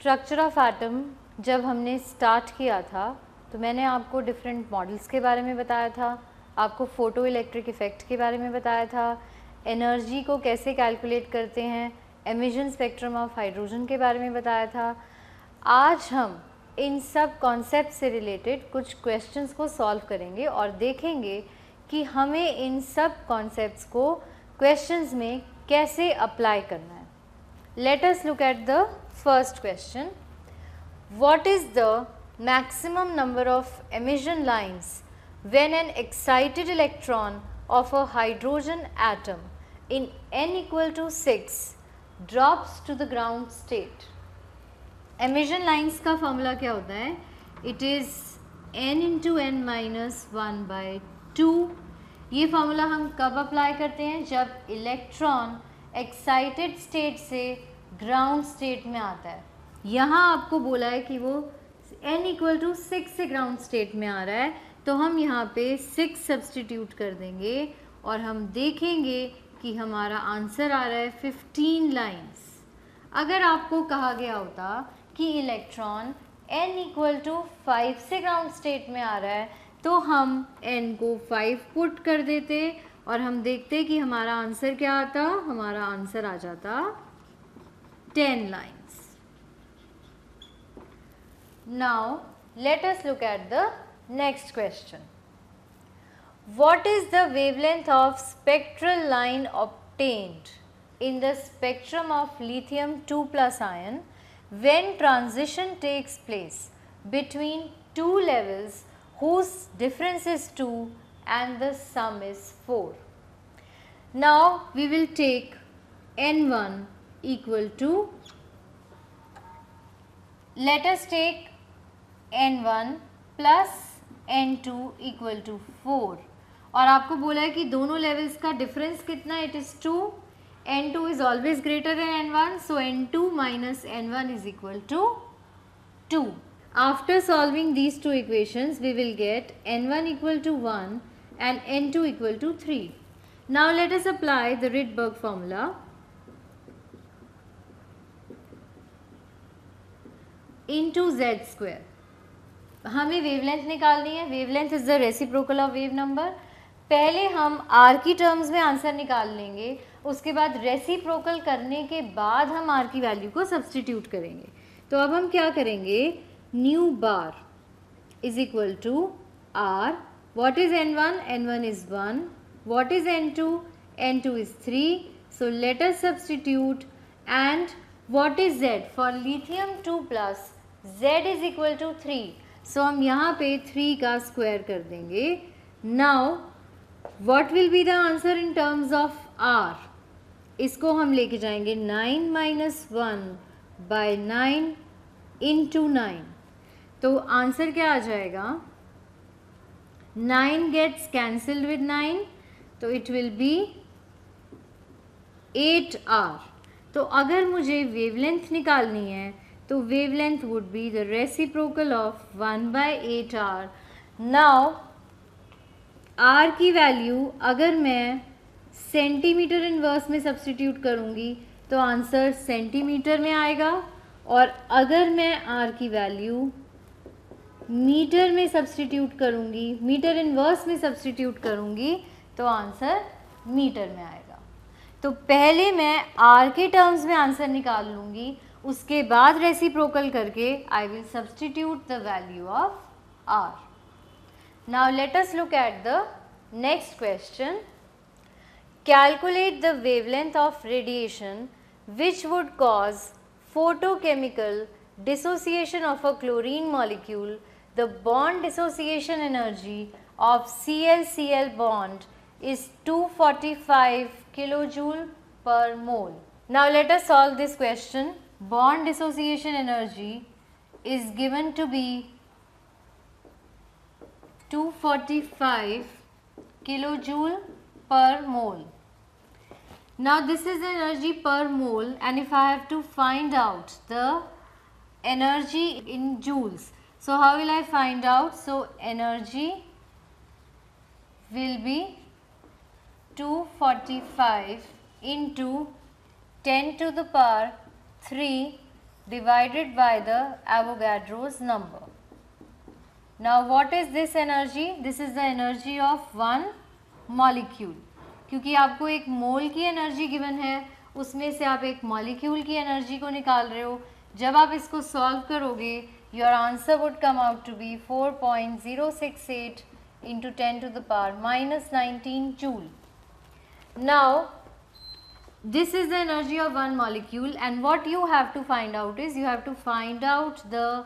Structure of atom जब हमने start किया था तो मैंने आपको डिफरेंट मॉडल्स के बारे में बताया था, आपको फ़ोटो इलेक्ट्रिक इफ़ेक्ट के बारे में बताया था, एनर्जी को कैसे कैलकुलेट करते हैं, एमिशन स्पेक्ट्रम ऑफ हाइड्रोजन के बारे में बताया था। आज हम इन सब कॉन्सेप्ट से रिलेटेड कुछ क्वेश्चंस को सॉल्व करेंगे और देखेंगे कि हमें इन सब कॉन्सेप्ट्स को क्वेश्चंस में कैसे अप्लाई करना है। Let us look at the first question. What is the maximum number of emission lines when an excited electron of a hydrogen atom in n equal to 6 drops to the ground state? Emission lines का formula क्या होता है? It is n into n minus 1 by 2. ये formula हम कब apply करते हैं? जब इलेक्ट्रॉन एक्साइटेड स्टेट से ग्राउंड स्टेट में आता है। यहाँ आपको बोला है कि वो n इक्वल टू 6 से ग्राउंड स्टेट में आ रहा है, तो हम यहाँ पे 6 सब्सटीट्यूट कर देंगे और हम देखेंगे कि हमारा आंसर आ रहा है 15 लाइन्स। अगर आपको कहा गया होता कि इलेक्ट्रॉन n इक्वल टू 5 से ग्राउंड स्टेट में आ रहा है तो हम n को 5 पुट कर देते और हम देखते कि हमारा आंसर क्या आता, हमारा आंसर आ जाता 10 lines. Now let us look at the next question. What is the wavelength of spectral line obtained in the spectrum of lithium 2+ ion when transition takes place between two levels whose difference is 2 and the sum is 4. Now we will take N1 equal to, let us take N1 plus N2 equal to 4 और आपको बोला है कि दोनों levels का difference कितना है? It is 2. N2 is always greater than N1, so N2 minus N1 is equal to 2. After solving these two equations, we will get N1 equal to 1 and N2 equal to 3. Now let us apply the Rydberg formula. Into z square. हमें wavelength निकालनी है. Wavelength is the reciprocal of wave number. पहले हम r की terms में answer निकाल लेंगे, उसके बाद रेसिप्रोकल करने के बाद हम r की वैल्यू को सब्सटीट्यूट करेंगे. तो अब हम क्या करेंगे? New bar is equal to r. What is n1? n1 is 1. What is n2? n2 is 3. So let us substitute. And what is z? For lithium 2+, z is equal to 3. So हम यहाँ पे 3 का square कर देंगे. Now what will be the answer in terms of r? इसको हम लेके जाएंगे 9 minus 1 by 9 into 9. तो आंसर क्या आ जाएगा? 9 gets cancelled with 9, तो it will be 8r. तो अगर मुझे वेवलेंथ निकालनी है तो wavelength would be the reciprocal of 1/8r. Now r की वैल्यू अगर मैं सेंटीमीटर इनवर्स में सब्सटीट्यूट करूँगी तो आंसर सेंटीमीटर में आएगा, और अगर मैं r की वैल्यू मीटर में सब्सटीट्यूट करूँगी, मीटर इनवर्स में सब्सटीट्यूट करूँगी तो आंसर मीटर में आएगा. तो पहले मैं r के टर्म्स में आंसर निकाल लूँगी, उसके बाद रेसिप्रोकल करके I will substitute the value of r. Now let us look at the next question. Calculate the wavelength of radiation which would cause photochemical dissociation of a chlorine molecule. The bond dissociation energy of Cl-Cl bond is 245 kilojoule per mole. Now let us solve this question. Bond dissociation energy is given to be 245 kilojoule per mole. Now this is the energy per mole, and if I have to find out the energy in joules, so how will I find out? So energy will be 245 into 10 to the power 3 divided by the Avogadro's number. Now what is this energy? This is the energy of one molecule. क्योंकि आपको एक मोल की energy given है, उसमें से आप एक molecule की एनर्जी को निकाल रहे हो. जब आप इसको सॉल्व करोगे, your answer would come out to be 4.068 into 10 to the power minus 19 joule. Now this is the energy of one molecule, and what you have to find out is you have to find out the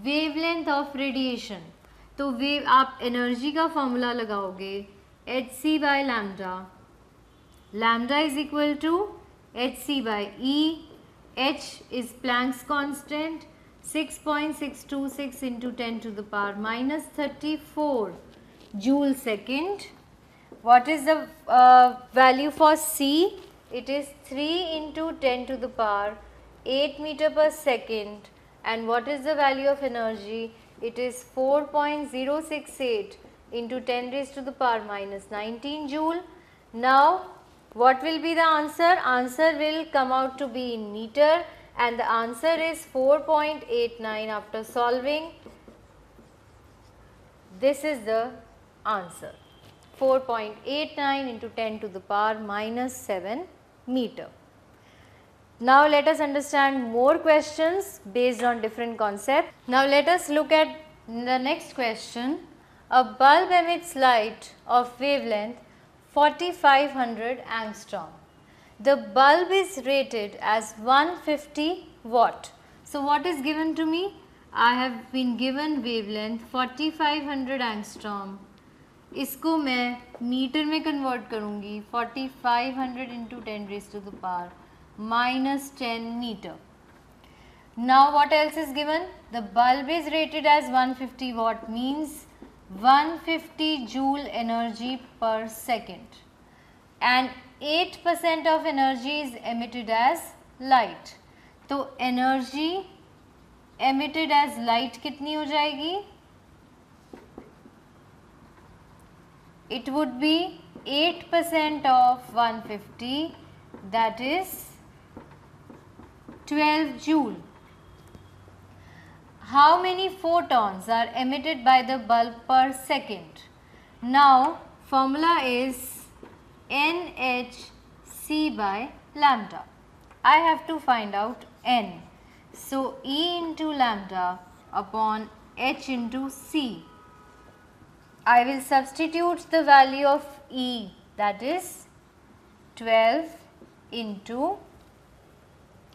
wavelength of radiation. तो wave आप energy का formula लगाओगे hc by lambda. Lambda is equal to hc by E. H is Planck's constant, 6.626 into 10 to the power minus 34 joule second. What is the value for C? It is 3 into 10 to the power 8 meter per second. And what is the value of energy? It is 4.068 into 10 raised to the power minus 19 joule. Now what will be the answer? Answer will come out to be in meter, and the answer is 4.89 after solving. This is the answer, 4.89 into 10 to the power minus 7 meter. Now let us understand more questions based on different concepts. Now let us look at the next question. A bulb emits light of wavelength 4500 angstrom. The bulb is rated as 150 watt. So what is given to me? I have been given wavelength 4500 angstrom. इसको मैं metre में convert करूँगी, 4500 into 10 raised to the power minus 10 meter. Now what else is given? The bulb is rated as 150 watt, means 150 joule energy per second, and 8% of energy is emitted as light. तो energy emitted as light कितनी हो जाएगी? It would be 8% of 150, that is 12 joule. How many photons are emitted by the bulb per second? Now formula is NhC by lambda. I have to find out N. So E into lambda upon H into C. I will substitute the value of E, that is 12 into,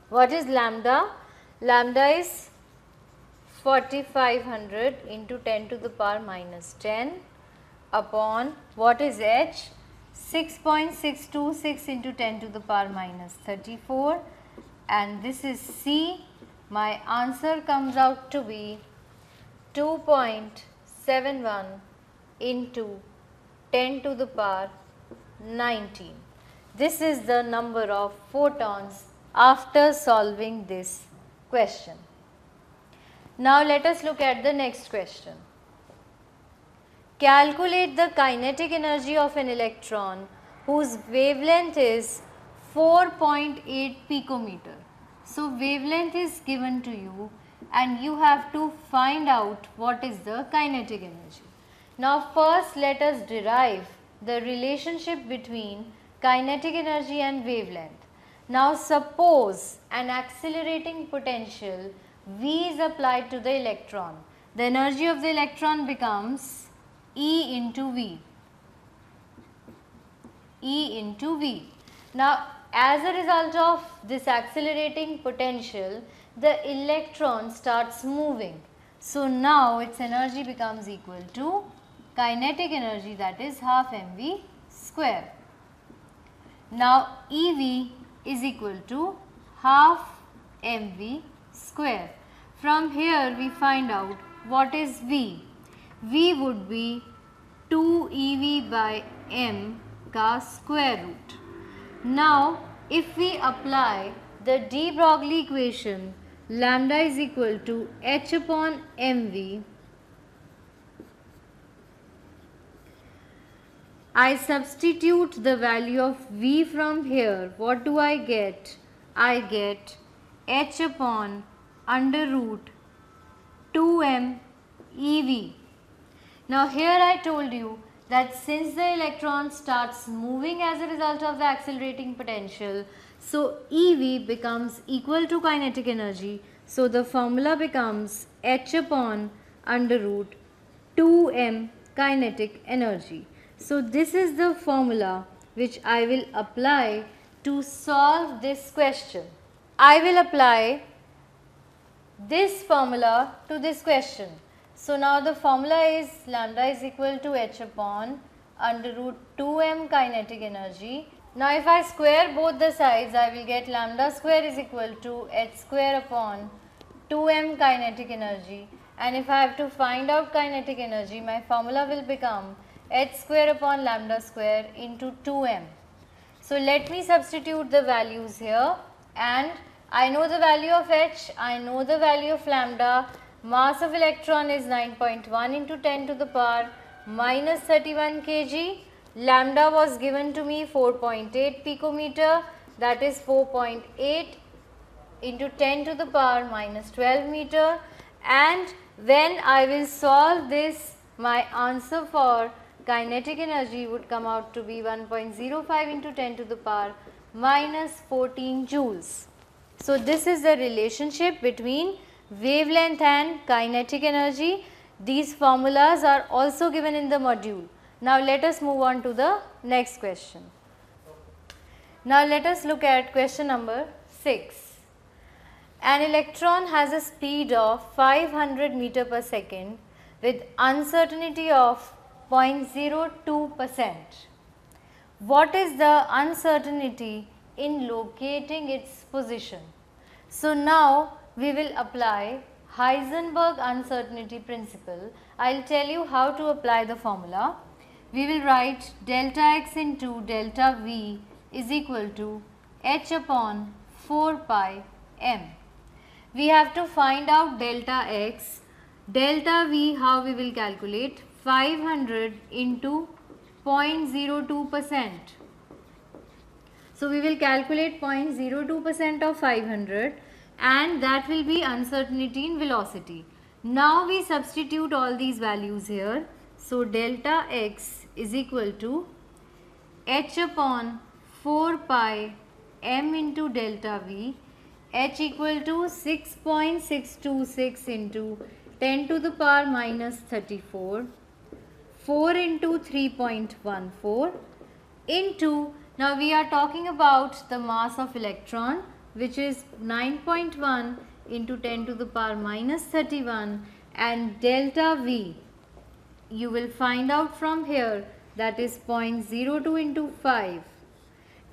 what is lambda? Lambda is 4500 into 10 to the power minus 10 upon, what is H? 6.626 into 10 to the power minus 34, and this is C. My answer comes out to be 2.71 into 10 to the power 19. This is the number of photons after solving this question. Now let us look at the next question. Calculate the kinetic energy of an electron whose wavelength is 4.8 picometer. So wavelength is given to you and you have to find out what is the kinetic energy. Now first let us derive the relationship between kinetic energy and wavelength. Now suppose an accelerating potential V is applied to the electron. The energy of the electron becomes E into V. E into V. Now as a result of this accelerating potential, the electron starts moving. So now its energy becomes equal to kinetic energy, that is half mv square. Now EV is equal to half mv square. From here we find out what is V. V would be 2 EV by m का square root. Now if we apply the de Broglie equation, lambda is equal to h upon mv, I substitute the value of V from here. What do I get? I get h upon under root 2m eV. Now here I told you that since the electron starts moving as a result of the accelerating potential, so EV becomes equal to kinetic energy. So the formula becomes h upon under root 2m kinetic energy. So this is the formula which I will apply to solve this question. I will apply this formula to this question. So now the formula is lambda is equal to h upon under root 2m kinetic energy. Now if I square both the sides, I will get lambda square is equal to h square upon 2m kinetic energy, and if I have to find out kinetic energy, my formula will become h square upon lambda square into 2m. So let me substitute the values here, and I know the value of h, I know the value of lambda. Mass of electron is 9.1 into 10 to the power minus 31 kg. Lambda was given to me 4.8 picometer, that is 4.8 into 10 to the power minus 12 meter, and when I will solve this, my answer for kinetic energy would come out to be 1.05 into 10 to the power minus 14 joules. So this is the relationship between wavelength and kinetic energy. These formulas are also given in the module. Now let us move on to the next question. Now let us look at question number 6. An electron has a speed of 500 meter per second with uncertainty of 0.02%. What is the uncertainty in locating its position? So now we will apply Heisenberg uncertainty principle. I will tell you how to apply the formula. We will write delta x into delta v is equal to h upon 4 pi m. We have to find out delta x. Delta v, how we will calculate? 500 into 0.02%. So we will calculate 0.02% of 500, and that will be uncertainty in velocity. Now we substitute all these values here. So delta x is equal to h upon 4 pi m into delta v, h equal to 6.626 into 10 to the power minus 34, 4 into 3.14 into, now we are talking about the mass of electron, which is 9.1 into 10 to the power minus 31, and delta v you will find out from here, that is 0.02 into 5,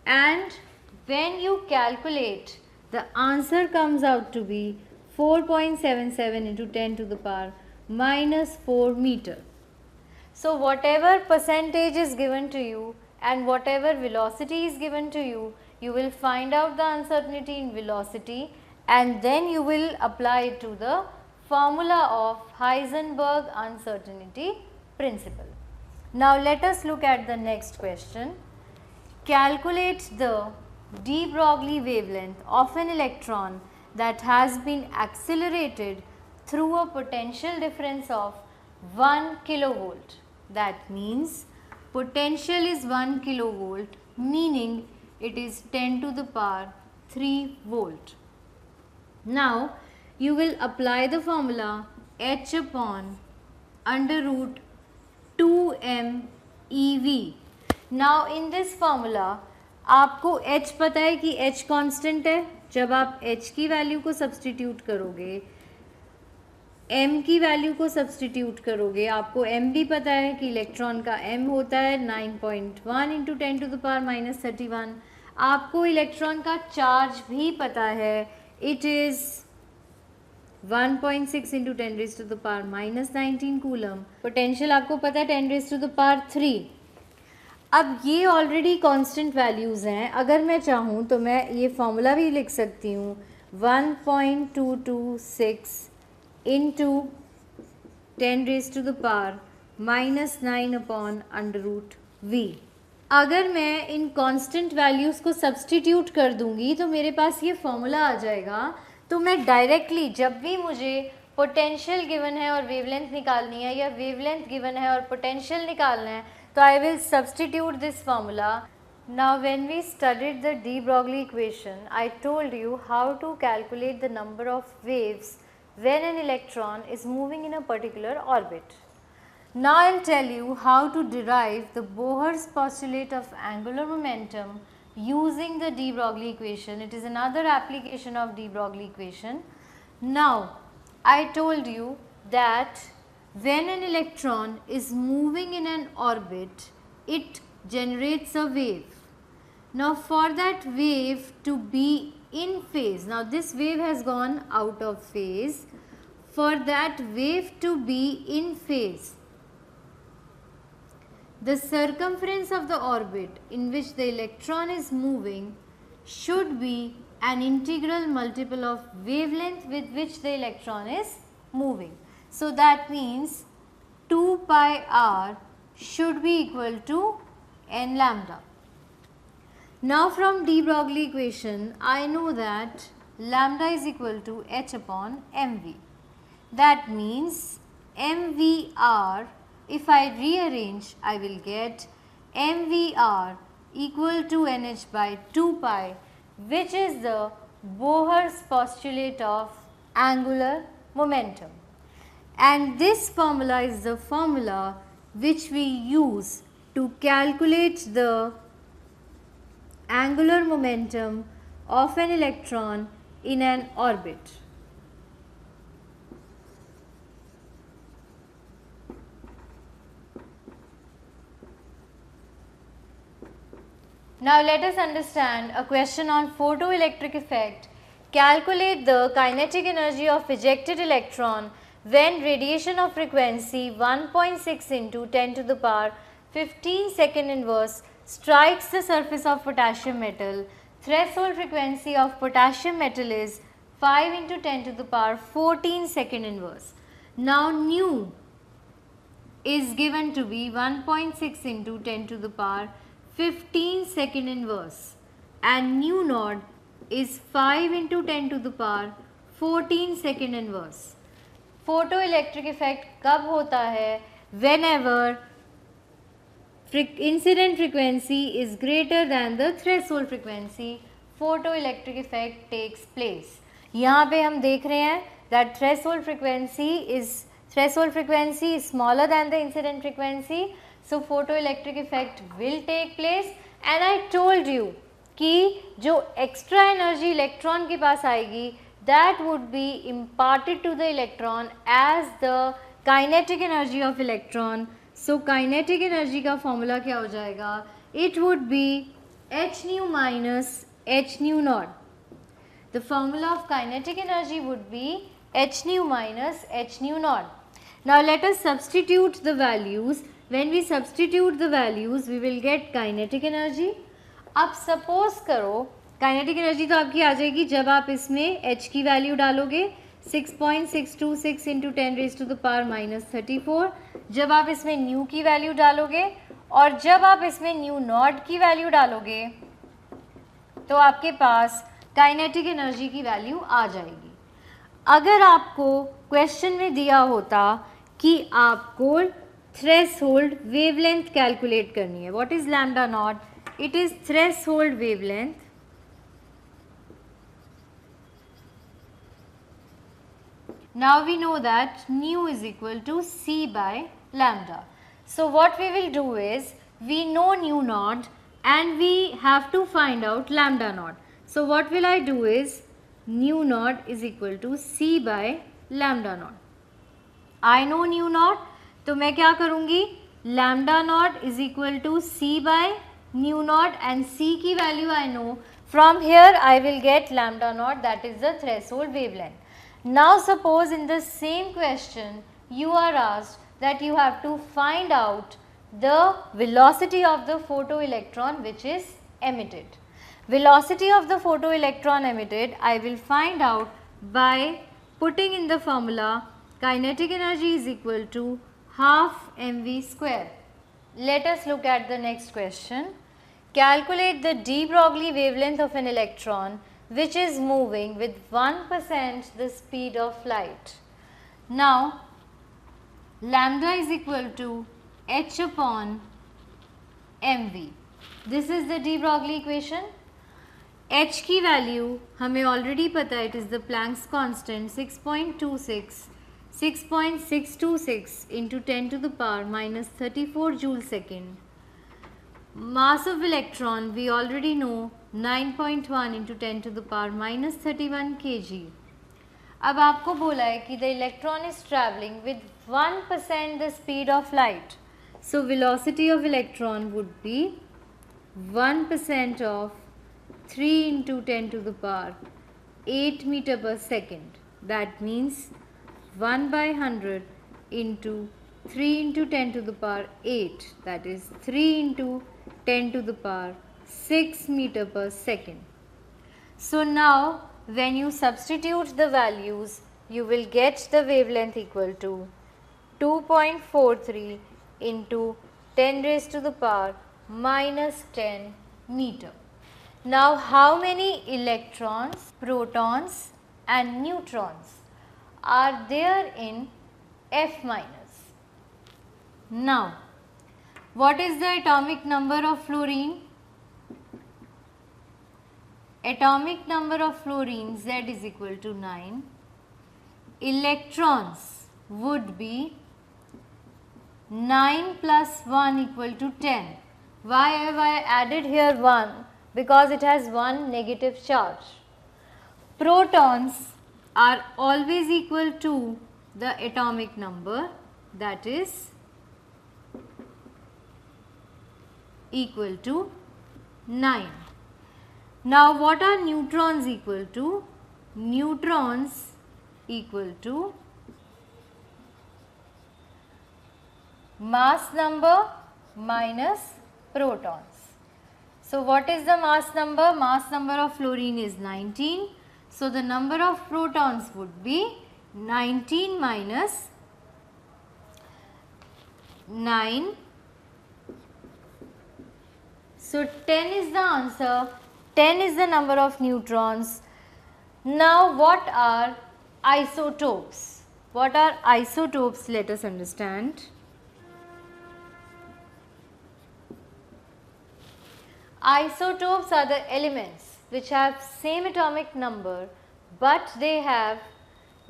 and when you calculate, the answer comes out to be 4.77 into 10 to the power minus 4 meter. So whatever percentage is given to you and whatever velocity is given to you, you will find out the uncertainty in velocity, and then you will apply it to the formula of Heisenberg uncertainty principle. Now let us look at the next question. Calculate the de Broglie wavelength of an electron that has been accelerated through a potential difference of 1 kilovolt. That means potential is 1 kilovolt, meaning it is 10 to the power 3 volt. Now you will apply the formula h upon under root 2m EV. Now in this formula आपको h पता है कि h constant है. जब आप h की value को substitute करोगे, m की वैल्यू को सब्सटीट्यूट करोगे, आपको m भी पता है कि इलेक्ट्रॉन का m होता है 9.1 into 10 to the power minus 31. आपको इलेक्ट्रॉन का चार्ज भी पता है, it is 1.6 into 10 raise to the power minus 19 coulomb. Potential आपको पता है 10 रेज़ टू द पावर 3. अब ये ऑलरेडी कांस्टेंट वैल्यूज़ हैं. अगर मैं चाहूँ तो मैं ये फार्मूला भी लिख सकती हूँ 1.226 into 10 raise to the power minus 9 upon under root v. अगर मैं इन कांस्टेंट वैल्यूज़ को सब्सटीट्यूट कर दूँगी तो मेरे पास ये फार्मूला आ जाएगा. तो मैं डायरेक्टली जब भी मुझे पोटेंशियल गिवन है और वेवलेंथ निकालनी है या वेवलेंथ गिवन है और पोटेंशियल निकालना है, तो I will substitute this formula. Now when we studied the de Broglie equation, I told you how to calculate the number of waves when an electron is moving in a particular orbit. Now I will tell you how to derive the Bohr's postulate of angular momentum using the de Broglie equation. It is another application of de Broglie equation. Now I told you that when an electron is moving in an orbit, it generates a wave. Now for that wave to be in phase, now this wave has gone out of phase, for that wave to be in phase, the circumference of the orbit in which the electron is moving should be an integral multiple of wavelength with which the electron is moving. So that means 2 pi r should be equal to n lambda. Now from de Broglie equation, I know that lambda is equal to h upon mv. That means mvr, if I rearrange, I will get mvr equal to nh by 2 pi, which is the Bohr's postulate of angular momentum. And this formula is the formula which we use to calculate the angular momentum of an electron in an orbit. Now let us understand a question on photoelectric effect. Calculate the kinetic energy of ejected electron when radiation of frequency 1.6 into 10 to the power 15 second inverse strikes the surface of potassium metal. Threshold frequency of potassium metal is 5 into 10 to the power 14 second inverse. Now nu is given to be 1.6 into 10 to the power 15 second inverse and nu naught is 5 into 10 to the power 14 second inverse. Photoelectric effect कब होता है? Whenever incident frequency is greater than the threshold frequency, photoelectric effect takes place. यहाँ पे हम देख रहे हैं that threshold frequency is smaller than the incident frequency, so photoelectric effect will take place. And I told you कि जो extra energy electron के पास आएगी, that would be imparted to the electron as the kinetic energy of electron. So kinetic energy का formula क्या हो जाएगा? It would be h nu minus h nu naught. The formula of kinetic energy would be h nu minus h nu naught. Now let us substitute the values. When we substitute the values, we will get kinetic energy. अब suppose करो kinetic energy तो आपकी आ जाएगी जब आप इसमें h की value डालोगे 6.626 into 10 raise to the power -34, जब आप इसमें न्यू की वैल्यू डालोगे और जब आप इसमें न्यू नॉट की वैल्यू डालोगे तो आपके पास काइनेटिक एनर्जी की वैल्यू आ जाएगी. अगर आपको क्वेश्चन में दिया होता कि आपको थ्रेशोल्ड वेवलेंथ कैलकुलेट करनी है, what is lambda naught? It is threshold wavelength Now we know that nu is equal to c by lambda. So what we will do is, we know nu naught and we have to find out lambda naught. So what will I do is, nu naught is equal to c by lambda naught. I know nu naught, तो मैं क्या करूँगी? Lambda naught is equal to c by nu naught and c की value I know. From here I will get lambda naught, that is the threshold wavelength. Now suppose in the same question you are asked that you have to find out the velocity of the photoelectron which is emitted. Velocity of the photoelectron emitted I will find out by putting in the formula kinetic energy is equal to half mv square. Let us look at the next question. Calculate the de Broglie wavelength of an electron which is moving with 1% the speed of light. Now, lambda is equal to h upon mv. This is the de Broglie equation. h की value हमें already पता है, it is the Planck's constant 6.626 into 10 to the power minus 34 joule second. Mass of electron we already know 9.1 into 10 to the power minus 31 kg. अब आपको बोला है कि the electron is traveling with 1% the speed of light. So velocity of electron would be 1% of 3 into 10 to the power 8 meter per second. That means 1 by 100 into 3 into 10 to the power 8, that is 3 into 10 to the power 6 meter per second. So now when you substitute the values, you will get the wavelength equal to 2.43 into 10 raised to the power minus 10 meter. Now how many electrons, protons and neutrons are there in F minus? Now what is the atomic number of fluorine? Atomic number of fluorine Z is equal to 9. Electrons would be 9 plus 1 equal to 10. Why have I added here 1? Because it has one negative charge. Protons are always equal to the atomic number, that is equal to 9. Now what are neutrons equal to? Neutrons equal to mass number minus protons. So what is the mass number? Mass number of fluorine is 19. So the number of protons would be 19 minus 9. So 10 is the answer. 10 is the number of neutrons. Now what are isotopes? What are isotopes? Let us understand. Isotopes are the elements which have same atomic number but they have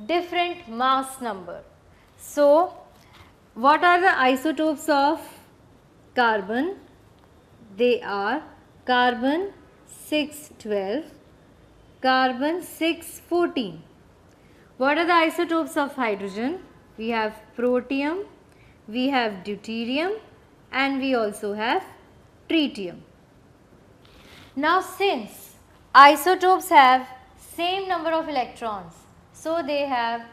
different mass number. So what are the isotopes of carbon? They are carbon 612, carbon 614. What are the isotopes of hydrogen? We have protium, we have deuterium and we also have tritium. Now since isotopes have same number of electrons, so they have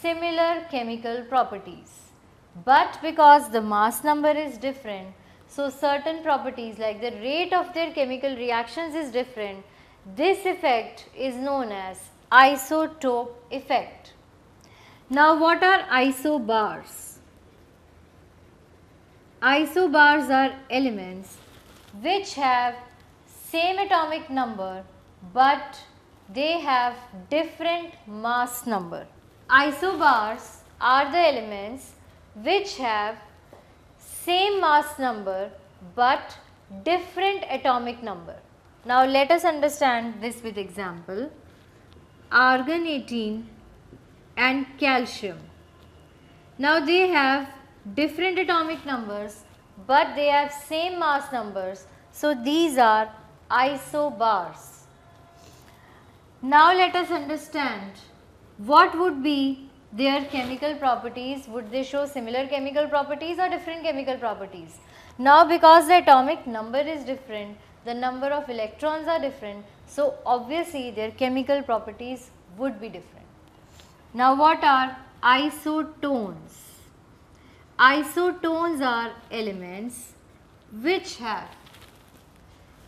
similar chemical properties. But because the mass number is different, so certain properties like the rate of their chemical reactions is different. This effect is known as isotope effect. Now what are isobars? Isobars are elements which have same atomic number but they have different mass number. Isobars are the elements which have same mass number but different atomic number. Now let us understand this with example. Argon 18 and calcium. Now they have different atomic numbers but they have same mass numbers, so these are isobars. Now let us understand what would be their chemical properties. Would they show similar chemical properties or different chemical properties? Now because the atomic number is different, the number of electrons are different, so obviously their chemical properties would be different. Now what are isotones? Isotones are elements which have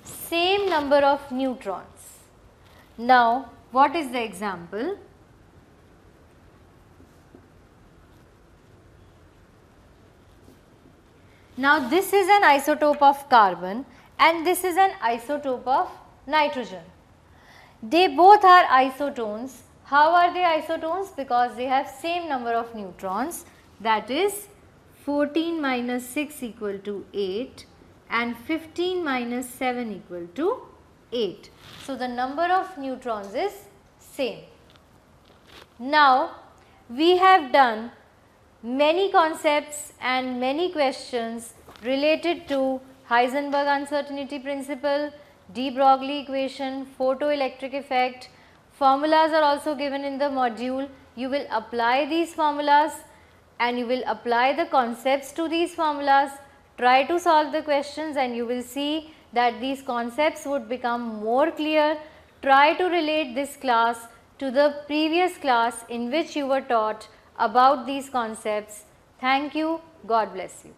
same number of neutrons. Now what is the example? Now this is an isotope of carbon and this is an isotope of nitrogen. They both are isotones. How are they isotones? Because they have same number of neutrons, that is 14 minus 6 equal to 8 and 15 minus 7 equal to 8. So, the number of neutrons is same. Now, we have done many concepts and many questions related to Heisenberg uncertainty principle, de Broglie equation, photoelectric effect. Formulas are also given in the module. You will apply these formulas and you will apply the concepts to these formulas. Try to solve the questions and you will see that these concepts would become more clear. Try to relate this class to the previous class in which you were taught about these concepts. Thank you. God bless you.